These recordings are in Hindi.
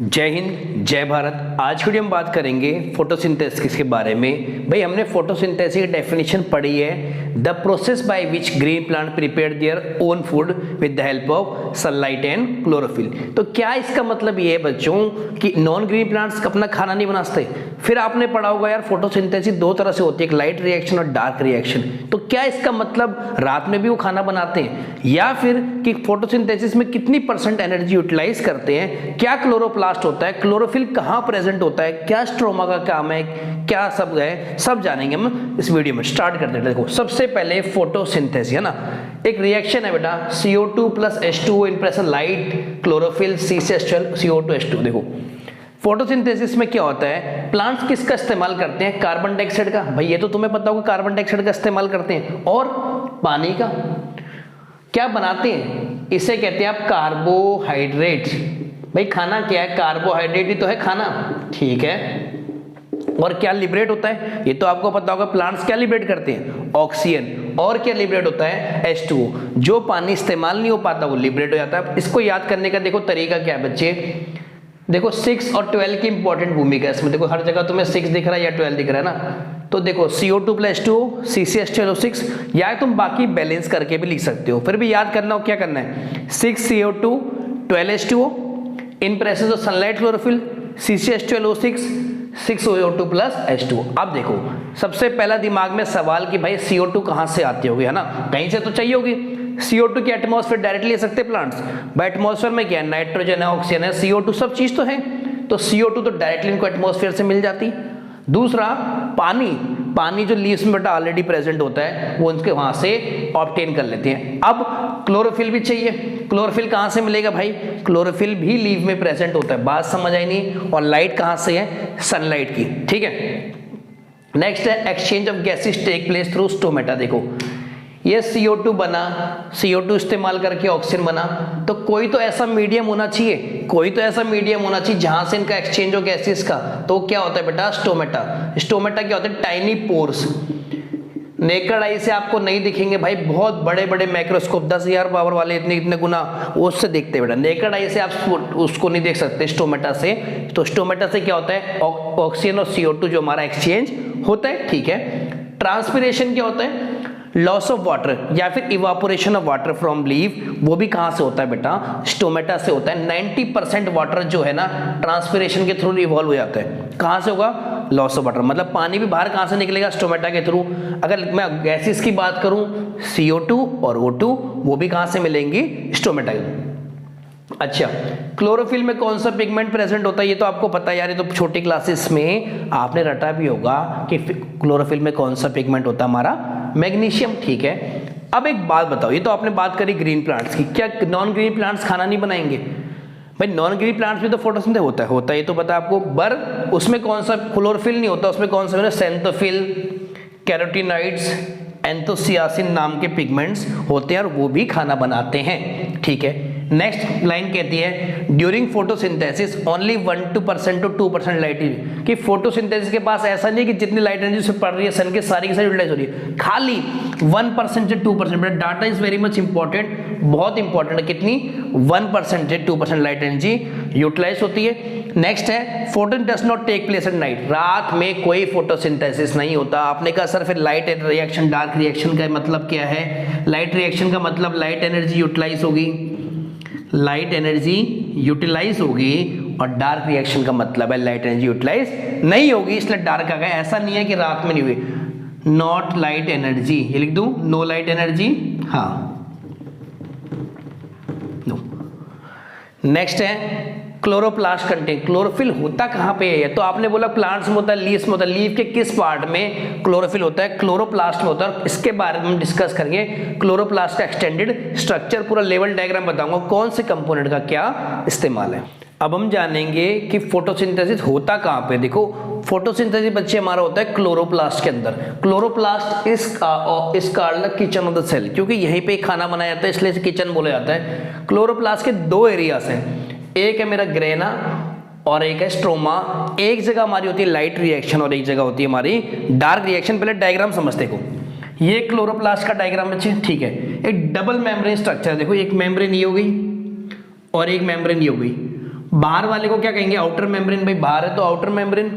जय हिंद जय भारत। आज की वीडियो में बात करेंगे फोटोसिंथेसिस के बारे में। भाई हमने फोटोसिंथेसिस की डेफिनेशन पढ़ी है, the process by which green plant prepare their own food with the help of sunlight and chlorophyll. तो क्या इसका मतलब ये है बच्चों कि नॉन ग्रीन प्लांट्स अपना खाना नहीं बनाते? फिर आपने पढ़ा होगा यार फोटोसिंथेसिस दो तरह से होती है, एक लाइट रिएक्शन और डार्क रिएक्शन। तो क्या इसका मतलब रात में भी वो खाना बनाते हैं, या फिर कि फोटोसिंथेसिस में कितनी % एनर्जी यूटिलाइज करते हैं, क्या क्लोरोप्लास्ट होता है, क्लोरोफिल कहां प्रेजेंट होता है, क्या स्ट्रोमा का काम है, क्या सब है, सब जानेंगे हम इस वीडियो में। स्टार्ट करते हैं। देखो सबसे पहले फोटोसिंथेसिस है ना, एक रिएक्शन है बेटा, CO2 + H2O in presence light chlorophyll C/H12 CO2 H2। देखो फोटोसिंथेसिस में क्या होता है, प्लांट्स किसका इस्तेमाल करते हैं? कार्बन डाइऑक्साइड का। भाई ये तो तुम्हें पता होगा, कार्बन डाइऑक्साइड का इस्तेमाल करते हैं, और पानी का। क्या बनाते हैं? इसे कहते हैं आप कार्बोहाइड्रेट। भाई खाना क्या है? कार्बोहाइड्रेट ही तो है खाना, ठीक है। और क्या लिबरेट होता है? ये तो आपको पता होगा, प्लांट्स क्या लिबरेट करते हैं? ऑक्सीजन। और क्या लिबरेट होता है? H2O। जो पानी इस्तेमाल नहीं हो पाता वो लिबरेट हो जाता है। इसको याद करने का देखो तरीका क्या है बच्चे, देखो 6 और 12 की इंपॉर्टेंट भूमिका है इसमें। देखो हर जगह तुम्हें 6 दिख रहा है या 12 दिख रहा है ना, तो देखो CO2 + H2O CCH12O6, या तुम बाकी बैलेंस करके भी लिख सकते हो। फिर भी याद करना हो क्या करना है, 6 CO2 12 H2O in presence of sunlight chlorophyll CCH12O6 6 CO2 + H2O। अब देखो सबसे पहला दिमाग में सवाल कि भाई CO2 कहां से आती होगी, है ना, कहीं से तो चाहिए होगी। CO2 की एटमॉस्फेयर डायरेक्टली ले सकते प्लांट्स, बट एटमॉस्फेयर में क्या है? नाइट्रोजन है, ऑक्सीजन है, CO2 सब चीज तो है, तो CO2 तो डायरेक्टली इनको एटमॉस्फेयर से मिल जाती। दूसरा पानी, पानी जो लीव्स में बेटा ऑलरेडी प्रेजेंट होता है वो उनके वहां से ऑब्टेन कर लेते हैं। अब क्लोरोफिल भी चाहिए, क्लोरोफिल कहां से मिलेगा भाई? क्लोरोफिल भी लीव में प्रेजेंट होता है, बात समझ आई नहीं? और लाइट कहां से है? सनलाइट की, ठीक है। नेक्स्ट है exchange of gases take place through stomata. देखो ये CO2 बना, CO2 इस्तेमाल करके ऑक्सीजन बना, तो कोई तो ऐसा मीडियम होना चाहिए, कोई तो ऐसा मीडियम होना चाहिए जहां से इनका एक्सचेंज हो गैसेस का। तो क्या होता है बेटा? स्टोमेटा। स्टोमेटा क्या होता है? Tiny pores. नेकेड आई से आपको नहीं दिखेंगे भाई, बहुत बड़े बड़े माइक्रोस्कोप 10,000 पावर वाले इतने गुना उससे देखते हैं बेटा। नेकेड आई से आप उसको नहीं देख सकते स्टोमेटा से। तो स्टोमेटा से क्या होता है? ऑक्सीजन और CO2 जो हमारा एक्सचेंज होता है, ठीक है। ट्रांसपिरेशन क्या होता है? लॉस ऑफ वाटर या फिर evaporation of water from leave, वो भी कहां से होता है बेटा? स्टोमेटा से होता है। 90% वाटर जो है ना ट्रांसपिरेशन के थ्रू इवॉल्व हो जाता है। कहां से होगा? Loss of water. मतलब पानी भी बाहर कहां से निकलेगा? स्टोमेटा के थ्रू। अगर मैं गैसेस की बात करूं, CO2 और O2 वो भी कहां से मिलेंगी? स्टोमेटा के। अच्छा, क्लोरोफिल में कौन सा पिगमेंट प्रेजेंट होता है? ये तो आपको पता है यार, ये तो छोटी क्लासेस में आपने रटा भी होगा कि क्लोरोफिल में कौन सा पिगमेंट होता है हमारा? मैग्नीशियम, ठीक है। अब एक बात बताओ, ये तो आपने बात करी ग्रीन प्लांट्स की, क्या नॉन ग्रीन प्लांट्स खाना नहीं बनाएंगे? भाई नॉन ग्रीन प्लांट्स में तो फोटोसिंथेसिस होता है, ये तो पता है आपको। पर उसमें कौन सा? क्लोरोफिल नहीं होता, उसमें कौन सा? सेंथोफिल, कैरोटीनॉइड्स, एंथोसियासिन नाम के पिगमेंट्स होते हैं और वो भी खाना बनाते हैं, ठीक है। नेक्स्ट लाइन कहती है during photosynthesis only 1% to 2% light, कि फोटोसिंथेसिस के पास ऐसा नहीं कि जितनी लाइट एनर्जी से पड़ रही है सन के सारी की सारी यूटिलाइज हो रही है, खाली 1% से 2%। Data is very much important, बहुत इंपॉर्टेंट है। कितनी? 1% से 2% लाइट एनर्जी यूटिलाइज होती है। नेक्स्ट है photon does not take place at night, रात में कोई फोटोसिंथेसिस नहीं होता। आपने कहा सर फिर लाइट रिएक्शन डार्क रिएक्शन का मतलब क्या है? लाइट रिएक्शन का मतलब लाइट एनर्जी यूटिलाइज होगी, लाइट एनर्जी यूटिलाइज होगी, और डार्क रिएक्शन का मतलब है लाइट एनर्जी यूटिलाइज नहीं होगी, इसलिए डार्क आ गया। ऐसा नहीं है कि रात में नहीं हुई। नॉट लाइट एनर्जी, ये लिख दूं, नो लाइट एनर्जी, हाँ नो। नेक्स्ट है क्लोरोप्लास्ट कंटेंट, क्लोरोफिल होता कहां पे है? तो आपने बोला प्लांट्स में होता है, लीव्स में होता है। लीव के किस पार्ट में क्लोरोफिल होता है? क्लोरोप्लास्ट में होता है। इसके बारे में हम डिस्कस करेंगे। क्लोरोप्लास्ट का एक्सटेंडेड स्ट्रक्चर, पूरा लेवल डायग्राम बताऊंगा, कौन से कंपोनेंट का क्या इस्तेमाल है। अब हम जानेंगे कि फोटोसिंथेसिस होता कहां पे। देखो फोटोसिंथेसिस बच्चे हमारा होता है क्लोरोप्लास्ट के अंदर। Chloroplast is called the kitchen of the cell, क्योंकि यहीं पे खाना बनाया जाता है इसलिए किचन बोला जाता है। क्लोरोप्लास्ट के दो एरियाज हैं, एक है मेरा ग्रेना और एक है स्ट्रोमा। एक जगह हमारी होती है लाइट रिएक्शन और एक जगह होती है हमारी डार्क रिएक्शन। पहले डायग्राम समझते को, ये क्लोरोप्लास्ट का डायग्राम बच्चे, ठीक है। एक डबल मेम्ब्रेन स्ट्रक्चर, देखो एक मेम्ब्रेन ये हो गई और एक मेम्ब्रेन ये हो गई। बाहर वाले को क्या कहेंगे, आउटर मेम्ब्रेन। भाई बाहर है तो आउटर मेम्ब्रेन,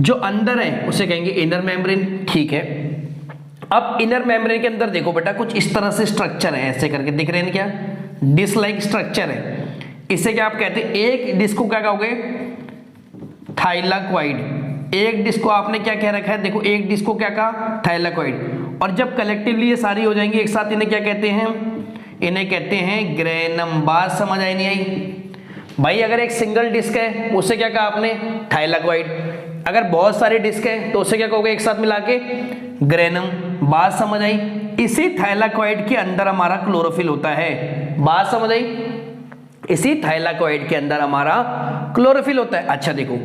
जो अंदर है उसे कहेंगे इनर मेम्ब्रेन। ठीक है, अब इनर मेम्ब्रेन के अंदर देखो बेटा कुछ इस तरह से स्ट्रक्चर है, ऐसे करके दिख रहे हैं क्या, डिस्क लाइक स्ट्रक्चर है। इसे क्या आप कहते हैं, एक डिस्क को क्या कहोगे, थाइलाकॉइड। एक डिस्क को आपने क्या कह रखा है, देखो एक डिस्क को क्या कहा, थाइलाकॉइड। और जब कलेक्टिवली ये सारी हो जाएंगी एक साथ, इन्हें क्या कहते हैं, इन्हें कहते हैं ग्रेनम। बात समझ आई नहीं आई भाई? अगर एक सिंगल डिस्क है उसे क्या कहा आपने, थाइलाकॉइड। अगर बहुत सारे डिस्क है तो उसे क्या कहोगे एक साथ मिला के, ग्रेनम। बात समझ आई? इसी थाइलाकॉइड के अंदर हमारा क्लोरोफिल होता है। बात समझ आई? इसी थाइलाकॉइड के अंदर हमारा क्लोरोफिल होता है। अच्छा देखो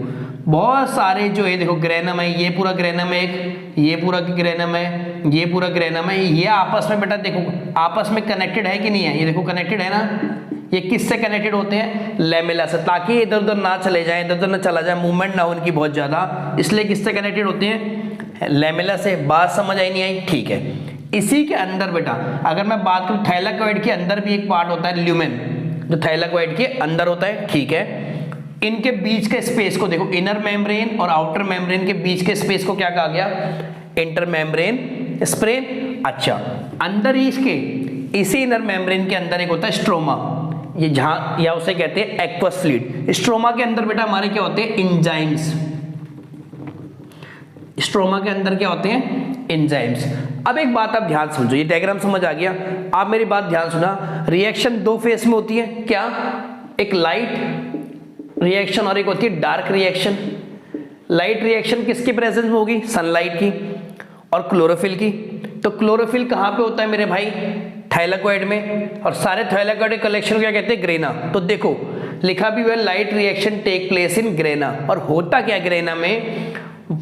बहुत सारे जो है, देखो ग्रेनम है, ये पूरा ग्रेनम है, एक ये पूरा ग्रेनम है, ये पूरा ग्रेनम है, ये आपस में बेटा देखो आपस में कनेक्टेड है कि नहीं है, ये देखो कनेक्टेड है ना। ये किससे कनेक्टेड होते हैं, लेमेला से, ताकि इधर उधर ना चले जाए, इधर उधर ना चला जाए, मूवमेंट ना हो उनकी बहुत ज्यादा, इसलिए किससे कनेक्टेड होते हैं, लेमेला से। बात समझ आई नहीं आई? ठीक है, इसी के अंदर बेटा अगर मैं बात करूं, थाइलाकॉइड के अंदर भी एक पार्ट होता है ल्यूमेन, जो थाइलाकॉइड के अंदर होता है। ठीक है, इनके बीच के स्पेस को देखो, इनर मेम्ब्रेन और आउटर मेम्ब्रेन के बीच के स्पेस को क्या कहा गया, इंटर मेम्ब्रेन स्पेस। अच्छा, अंदर ही इसके इसी इनर मेम्ब्रेन के अंदर एक होता है स्ट्रोमा, ये जहां या उसे कहते हैं एक्वस फ्लूइड। स्ट्रोमा के अंदर बेटा हमारे क्या होते हैं, एंजाइम्स। स्ट्रोमा के अंदर क्या होते हैं, एंजाइम्स। अब एक बात आप ध्यान समझो, ये डायग्राम समझ आ गया? आप मेरी बात ध्यान सुना, रिएक्शन दो फेज में होती है क्या, एक लाइट रिएक्शन और एक होती है डार्क रिएक्शन। लाइट रिएक्शन किसकी प्रेजेंस में होगी, सनलाइट की और क्लोरोफिल की। तो क्लोरोफिल कहां पे होता है मेरे भाई, थाइलाकॉइड में, और सारे थाइलाकॉइड कलेक्शन को क्या कहते हैं, ग्रेना। तो देखो लिखा भी हुआ light reaction take place in grana. और होता क्या ग्रेना में,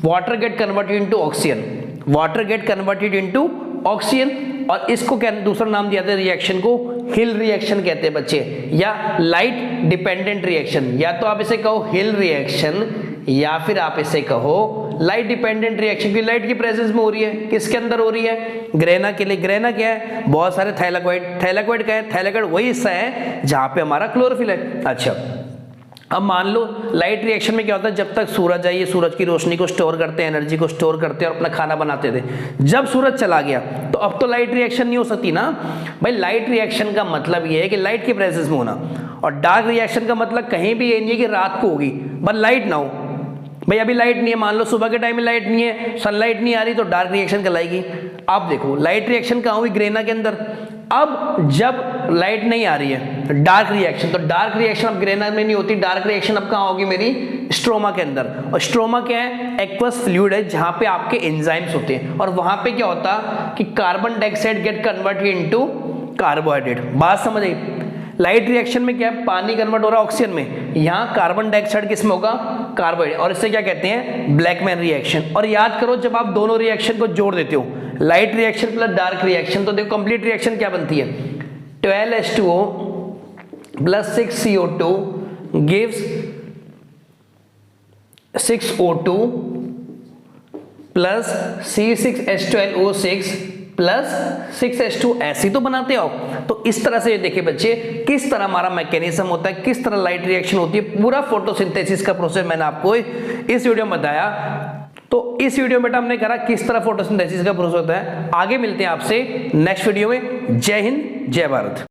water get converted into oxygen, water get converted into oxygen. और इसको क्या दूसरा नाम दिया था रिएक्शन को, हिल रिएक्शन कहते हैं बच्चे, या लाइट डिपेंडेंट रिएक्शन। या तो आप इसे कहो हिल रिएक्शन, या फिर आप इसे कहो लाइट डिपेंडेंट रिएक्शन, की लाइट की प्रेजेंस में हो रही है। किसके अंदर हो रही है, ग्रेना के लिए। ग्रेना क्या है, बहुत सारे थाइलाकॉइड। थाइलाकॉइड क्या है, थाइलाकॉइड वही हिस्सा है जहां पे हमारा क्लोरोफिल है। अच्छा, अब मान लो लाइट रिएक्शन में क्या होता है, जब तक सूरज है ये सूरज की रोशनी को स्टोर करते हैं, एनर्जी को स्टोर करते हैं और अपना खाना बनाते थे। जब सूरज चला गया तो अब तो लाइट रिएक्शन नहीं हो सकती ना भाई। लाइट रिएक्शन का मतलब ये है कि लाइट की प्रेजेंस में होना, और डार्क रिएक्शन का मतलब कहीं भी ये नहीं है कि रात को होगी बस लाइट ना हो। भाई अभी लाइट नहीं है, मान लो सुबह के टाइम में लाइट नहीं है, सनलाइट नहीं आ रही, तो डार्क रिएक्शन कहलाएगी। अब देखो लाइट रिएक्शन कहाँ हुई, ग्रेना के अंदर। अब जब लाइट नहीं आ रही है, डार्क रिएक्शन, तो डार्क रिएक्शन अब ग्रेना में नहीं होती, डार्क रिएक्शन अब कहाँ होगी मेरी, स्ट्रोमा के अंदर। और स्ट्रोमा क्या है, एक्वस फ्लूइड है जहां पे आपके एंजाइम्स होते हैं। और वहां पे क्या होता कि carbon dioxide gate converted into carbohydrate. बात समझ आई? लाइट रिएक्शन में क्या है, पानी कन्वर्ट हो रहा है ऑक्सीजन में, यहाँ कार्बन डाइऑक्साइड किस में होगा, कार्बोहाइड्रेट। और इससे क्या कहते हैं, ब्लैकमैन रिएक्शन। और याद करो जब आप दोनों रिएक्शन को जोड़ देते हो, light reaction plus dark reaction, तो देखो कंप्लीट रिएक्शन क्या बनती है, 12H2O plus 6CO2 gives 6O2 plus C6H12O6 plus 6H2, ऐसी तो बनाते हो। तो इस तरह से देखिए बच्चे किस तरह हमारा मैकेनिज्म होता है, किस तरह लाइट रिएक्शन होती है, पूरा फोटोसिंथेसिस का प्रोसेस मैंने आपको इस वीडियो में बताया। तो इस वीडियो में बेटा हमने करा किस तरह फोटोसिंथेसिस का प्रोसेस होता है। आगे मिलते हैं आपसे नेक्स्ट वीडियो में। जय हिंद, जय भारत।